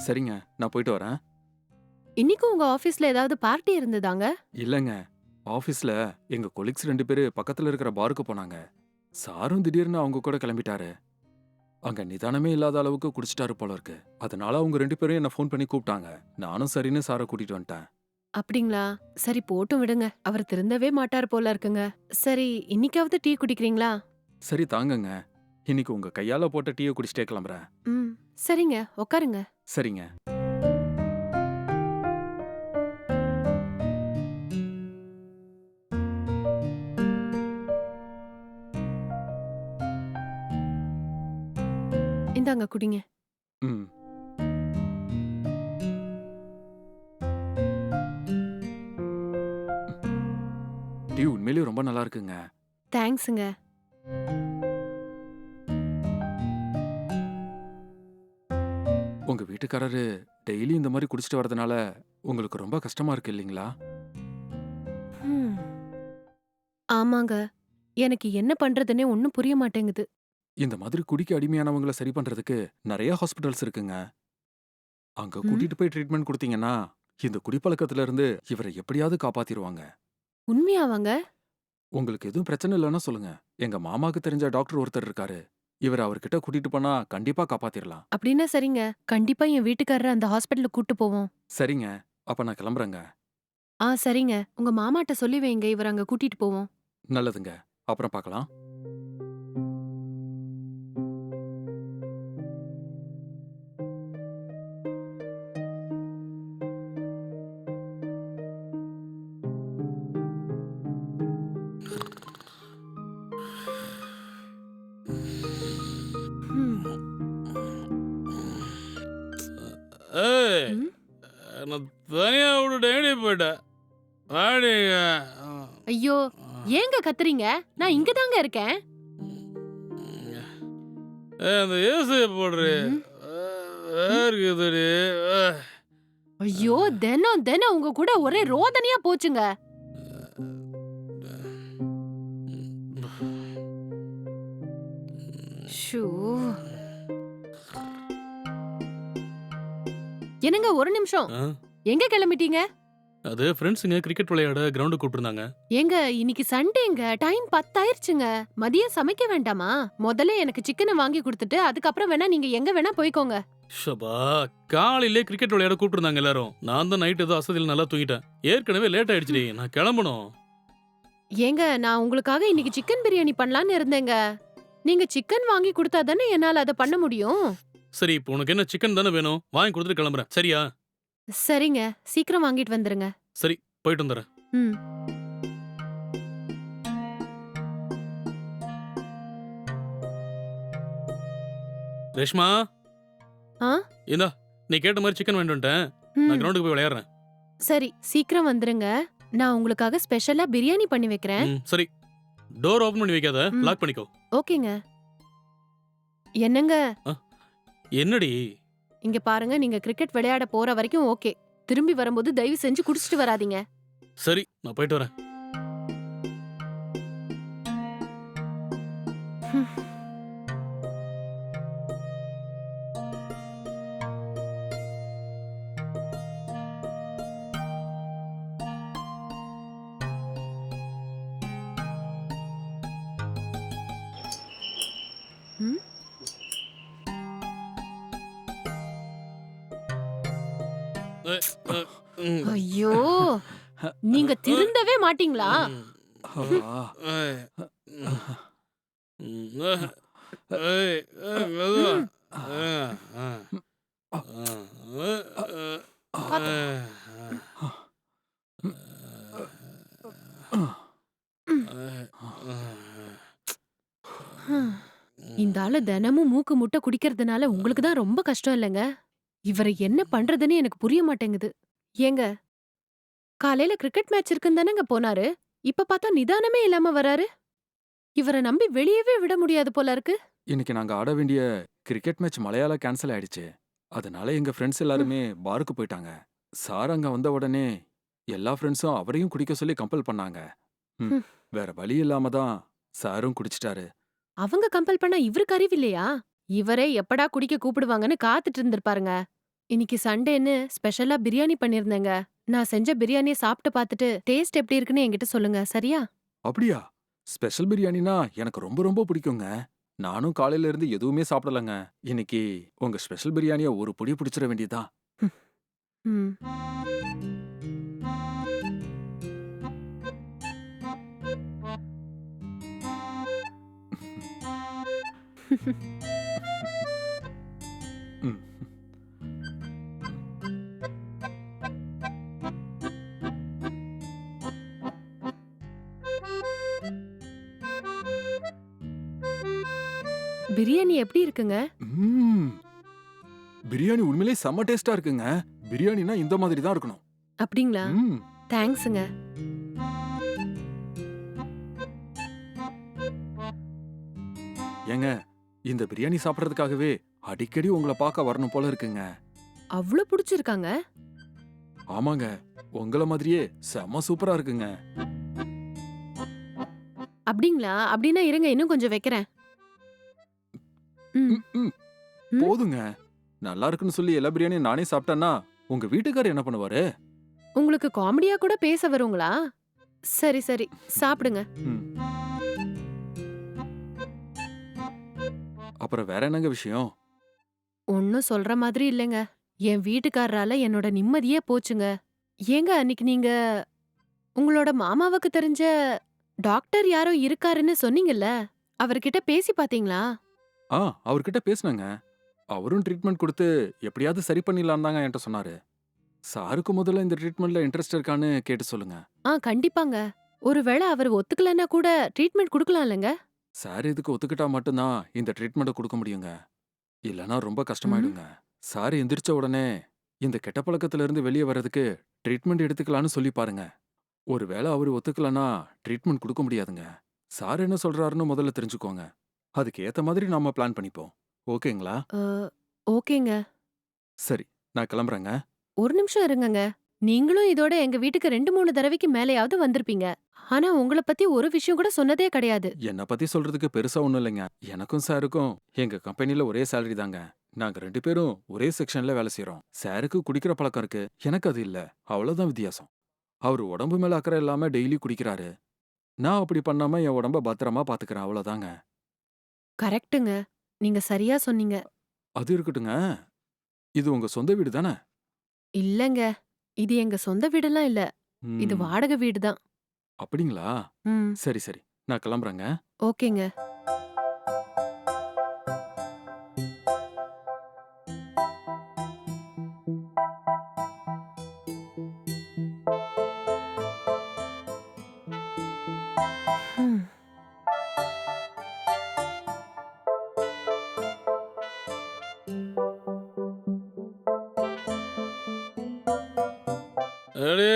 சரிங்க, நான் போயிட்டு வரேன். இன்னைக்கும் உங்க ஆபீஸ்ல ஏதாவது பார்ட்டி இருந்ததாங்க? இல்லங்க, ஆஃபீஸ்ல எங்க கொலீக்ஸ் 2 பேரு பக்கத்துல இருக்கிற பாருக்கு போனாங்க. சாரும் திடீர்னு அவங்க கூட கிளம்பிட்டாரு. அங்க நிதானமே இல்லாத அளவுக்கு குடிச்சிட்டாரு போல இருக்கு. அதனால அவங்க 2 பேரும் என்ன ஃபோன் பண்ணி கூப்பிட்டாங்க. நானும் சரின்னு சார கூட்டிட்டு வந்துட்டேன். அப்படிங்களா? சரி போட்டும் விடுங்க. அவர் திருந்தவே மாட்டார் போல இருக்குங்க. சரி, இன்னைக்காவது டீ குடிக்கிறீங்களா? சரி தாங்கங்க. இன்னைக்கு உங்க கையால போட்ட டீய குடிச்சிட்டே கிளம்புறேன். ம். சரிங்க, உட்காருங்க. சரிங்க. இந்தாங்க குடிங்க. ம். டீ உண்மையிலேயே ரொம்ப நல்லா இருக்குங்க. தேங்க்ஸுங்க. உங்க வீட்டுக்காரரு டெய்லி இந்த மாதிரி குடிச்சிட்டு வரதுனால உங்களுக்கு ரொம்ப கஷ்டமா இருக்கு இல்லைங்களா? ம். ஆமாங்க. எனக்கு என்ன பண்றதுன்னே ஒண்ணும் புரிய மாட்டேங்குது. இந்த மாதிரி குடிக்க அடிமையானவங்கள சரி பண்றதுக்கு நெறைய ஹாஸ்பிடல்ஸ் இருக்குங்க. அங்க ம். கூட்டிட்டு போய் ட்ரீட்மெண்ட் குடுத்தீங்கன்னா, இந்த குடிப்பழக்கத்துல இருந்து இவர எப்படியாவது காப்பாத்திருவாங்க. உண்மையாவாங்க? உங்களுக்கு எதுவும் பிரச்சனை இல்லன்னா சொல்லுங்க. எங்க மாமாக்கு தெரிஞ்ச டாக்டர் ஒருத்தர் இருக்காரு. இவர அவர்கிட்ட கூட்டிட்டு போனா கண்டிப்பா காப்பாத்திரலாம். அப்படின்னா சரிங்க. கண்டிப்பா என் வீட்டுக்காரர அந்த ஹாஸ்பிட்டலுக்கு கூட்டு போவோம். சரிங்க. அப்ப நான் கிளம்புறேங்க. சரிங்க. உங்க மாமாட்ட சொல்லி வைங்க. இவர அங்க கூட்டிட்டு போவோம். நல்லதுங்க. அப்புறம் பார்க்கலாம். ம். ஏய் ம். நான் தனியா விட்டுட்டு எங்கடி போயிட்ட வாடிங்க. ஐயோ! ஏங்க கத்துறீங்க? நான் இங்க தாங்க இருக்கேன். அந்த ஏசியை போடுறி ம். ம். வேர்க்குதுடி. ஐயோ! தினம் தினம் உங்க கூட ஒரே ரோதனையா போச்சுங்க. ஷோ! என்னங்க ஒரு நிமிஷம். ஆ, எங்க கிளம்பிட்டீங்க? அது ஃப்ரெண்ட்ஸுங்க கிரிக்கெட் விளையாட கிரவுண்டுக்கு கூப்பிட்டுருந்தாங்க. ஏங்க இன்னைக்கு சண்டேங்க. டைம் 10 ஆயிருச்சுங்க. மதியம் சமைக்க வேண்டாமா? முதல்ல எனக்கு சிக்கன வாங்கி குடுத்துட்டு, அதுக்கப்புறம் வேணா நீங்க எங்க வேணா போய்க்கோங்க. ஷபா, காலையிலே கிரிக்கெட் விளையாட கூப்பிட்டுருந்தாங்க எல்லாரும். நான் தான் நைட் ஏதோ அசதியில் நல்லா தூங்கிட்டேன். ஏற்கனவே லேட் ஆயிடுச்சுடி, நான் கிளம்பணும். ஏங்க நான் உங்களுக்காக இன்னைக்கு சிக்கன் பிரியாணி பண்ணலான்னு இருந்தேங்க. நீங்க சிக்கன் வாங்கி குடுத்தா தானே என்னால அத பண்ண முடியும். சரி, இப்போ உனக்கு என்ன சிக்கன் தானே வேணும்? வாங்கி கொடுத்துட்டு கிளம்புறேன். சரியா? சரிங்க. சீக்கிரம் வாங்கிட்டு வந்துருங்க. சரி, போயிட்டு வந்துடுறேன். ம். ரேஷ்மா, ஆ? இந்தா நீ கேட்ட மாதிரி சிக்கன் வாங்கிட்டு வந்துட்டேன். நான் ம். கிரவுண்டுக்கு போய் விளையாடுறேன். சரி, சீக்கிரம் வந்துருங்க. நான் உங்களுக்காக ஸ்பெஷலா பிரியாணி பண்ணி வைக்கிறேன். சரி, டோர் ஓபன் பண்ணி வைக்காத, ம். லாக் பண்ணிக்கோ. ஓகேங்க. என்னங்க, ஆ, என்னடி? இங்க பாருங்க, நீங்க கிரிக்கெட் விளையாட போற வரைக்கும் ஓகே. திரும்பி வரும்போது தயவு செஞ்சு குடிச்சிட்டு வராதீங்க. சரி, நான் போயிட்டு வரேன். ம். ம். அ, அ, ம், ஐயோ! நீங்க திருந்தவே மாட்டீங்களா? ம், ஆ. ஏய், ம், ம், ஏய், மெதுவா. ம். ஆ, ஆ, பாத்து. ம். ஹம். இந்த ஆளு தினமும் மூக்கு முட்ட குடிக்கிறதுனால உங்களுக்கு தான் ரொம்ப கஷ்டம் இல்லைங்க? இவரை என்ன பண்றதுன்னு எனக்கு புரிய மாட்டேங்குது. ஏங்க, காலையில கிரிக்கெட் மேட்ச் இருக்குன்னு தானங்க போனாரு. இப்ப பார்த்தா நிதானமே இல்லாம வராரு. இவர நம்பி வெளியவே விட முடியாது போல இருக்கு. இன்னைக்கு நாங்க ஆட வேண்டிய கிரிக்கெட் மேட்ச் மழையால கேன்சல் ஆயிடுச்சு. அதனால எங்க ஃப்ரெண்ட்ஸ் ம். எல்லாருமே பாருக்கு போயிட்டாங்க. சார் அங்க வந்த உடனே எல்லா ஃப்ரெண்ட்ஸும் அவரையும் குடிக்க சொல்லி கம்பல் பண்ணாங்க. ம். ம். வேற வழி இல்லாம தான் சாரும் குடிச்சிட்டாரு. அவங்க கம்பல் பண்ணா இவருக்கு அறிவில்லையா? இவரே எப்படா குடிக்க கூப்பிடுவாங்கன்னு காத்துட்டு இருந்திருப்பாருங்க. இன்னைக்கு சண்டேன்னு ஸ்பெஷலா பிரியாணி பண்ணிருந்தேங்க. நான் செஞ்ச பிரியாணிய சாப்பிட்டு பார்த்துட்டு டேஸ்ட் எப்படி இருக்குன்னு என்கிட்ட சொல்லுங்க. சரியா? அப்படியா? ஸ்பெஷல் பிரியாணினா எனக்கு ரொம்ப ரொம்ப பிடிக்குங்க. நானும் காலையில இருந்து எதுவுமே சாப்பிடலங்க. இன்னைக்கு உங்க ஸ்பெஷல் பிரியாணிய ஒரு புடி பிடிச்சிட வேண்டியதுதான். ம். ம். பிரியாணி எப்படி இருக்குங்க? ம். பிரியாணி உண்மையிலேயே செம்ம டேஸ்டா இருக்குங்க. பிரியாணினா இந்த மாதிரி தான் இருக்கணும். அப்படிங்களா? ம். தேங்க்ஸுங்க. ஏங்க, இந்த பிரியாணி சாப்பிடுறதுக்காகவே அடிக்கடி உங்கள பார்க்க வரணும் போல இருக்குங்க. அவ்ளோ புடிச்சிருக்காங்க? ஆமாங்க, உங்கள மாதிரியே செம்ம சூப்பரா இருக்குங்க. அப்படிங்களா? அப்படின்னா இருங்க இன்னும் கொஞ்சம் வைக்கிறேன். ம். ம், ம். ம். போதுங்க. நல்லா இருக்குன்னு சொல்லி எல்லா பிரியாணியும் நானே சாப்பிட்டேன்னா, உங்க வீட்டுக்காரர் என்ன பண்ணுவாரு? உங்களுக்கு காமெடியா கூட பேச வருங்களா? சரி, சரி. சாப்பிடுங்க. ம். அப்புறம் வேற என்னங்க விஷயம்? ஒண்ணும் சொல்ற மாதிரி இல்லைங்க. என் வீட்டுக்காரரால என்னோட நிம்மதியே போச்சுங்க. ஏங்க அன்னைக்கு நீங்க உங்களோட மாமாவுக்கு தெரிஞ்ச டாக்டர் யாரோ இருக்காருன்னு சொன்னீங்கல்ல? அவர்கிட்ட பேசி பாத்தீங்களா? ஆ, அவர்கிட்ட பேசுனேங்க. அவரும் ட்ரீட்மெண்ட் குடுத்து எப்படியாவது சரி பண்ணிடலான்னு தாங்க என்ட்ட சொன்னாரு. சாருக்கு முதல்ல இந்த ட்ரீட்மெண்ட்ல இன்ட்ரெஸ்ட் இருக்கான்னு கேட்டு சொல்லுங்க. கண்டிப்பாங்க. ஒருவேள அவர் ஒத்துக்கலன்னா கூட ட்ரீட்மெண்ட் குடுக்கலாம்லங்க? சார் இதுக்கு ஒத்துக்கிட்டா மட்டும் தான் இந்த ட்ரீட்மெண்ட்ட குடுக்க முடியுங்க. இல்லனா ரொம்ப ம். கஷ்டமாயிடுங்க. சார் எந்திரிச்ச உடனே இந்த கெட்ட பழக்கத்துல இருந்து வெளிய வர்றதுக்கு ட்ரீட்மெண்ட் எடுத்துக்கலான்னு சொல்லி பாருங்க. ஒருவேள அவரு ஒத்துக்கலனா ட்ரீட்மெண்ட் குடுக்க முடியாதுங்க. சார் என்ன சொல்றாருன்னு முதல்ல தெரிஞ்சுக்கோங்க. அதுக்கு ஏத்த மாதிரி நாம பிளான் பண்ணிப்போம். ஓகேங்களா? அ ஓகேங்க. சரி, நான் கிளம்புறேங்க. ஒரு நிமிஷம் இருங்கங்க. நீங்களும் இதோட எங்க வீட்டுக்கு 2, 3 தடவைக்கு மேலயாவது வந்திருப்பீங்க. ஆனா உங்கள பத்தி ஒரு விஷயம் கூட சொன்னதே கிடையாது. என்ன பத்தி சொல்றதுக்கு பெருசா ஒண்ணும் இல்லைங்க. எனக்கும் சாருக்கும் எங்க கம்பெனில ஒரே சேலரி தாங்க. நாங்க 2 பேரும் ஒரே செக்ஷன்ல வேலை செய்றோம். சாருக்கு குடிக்கிற பழக்கம் இருக்கு. எனக்கு அது இல்ல. அவ்வளவுதான் வித்தியாசம். அவரு உடம்பு மேல அக்கறை இல்லாம டெய்லி குடிக்கிறாரு. நான் அப்படி பண்ணாம என் உடம்ப பத்திரமா பாத்துக்கிறேன். அவ்வளவுதாங்க. கரெக்ட்டுங்க. நீங்க சரியா சொன்னீங்க. அது இருக்கட்டுங்க. இது உங்க சொந்த வீடு தானே? இல்லங்க. இது எங்க சொந்த வீடெல்லாம் இல்ல. இது ம். வாடகை வீடு தான். அப்படிங்களா? ம். சரி, சரி. நான் கிளம்புறேங்க. ஓகேங்க. ம். அடே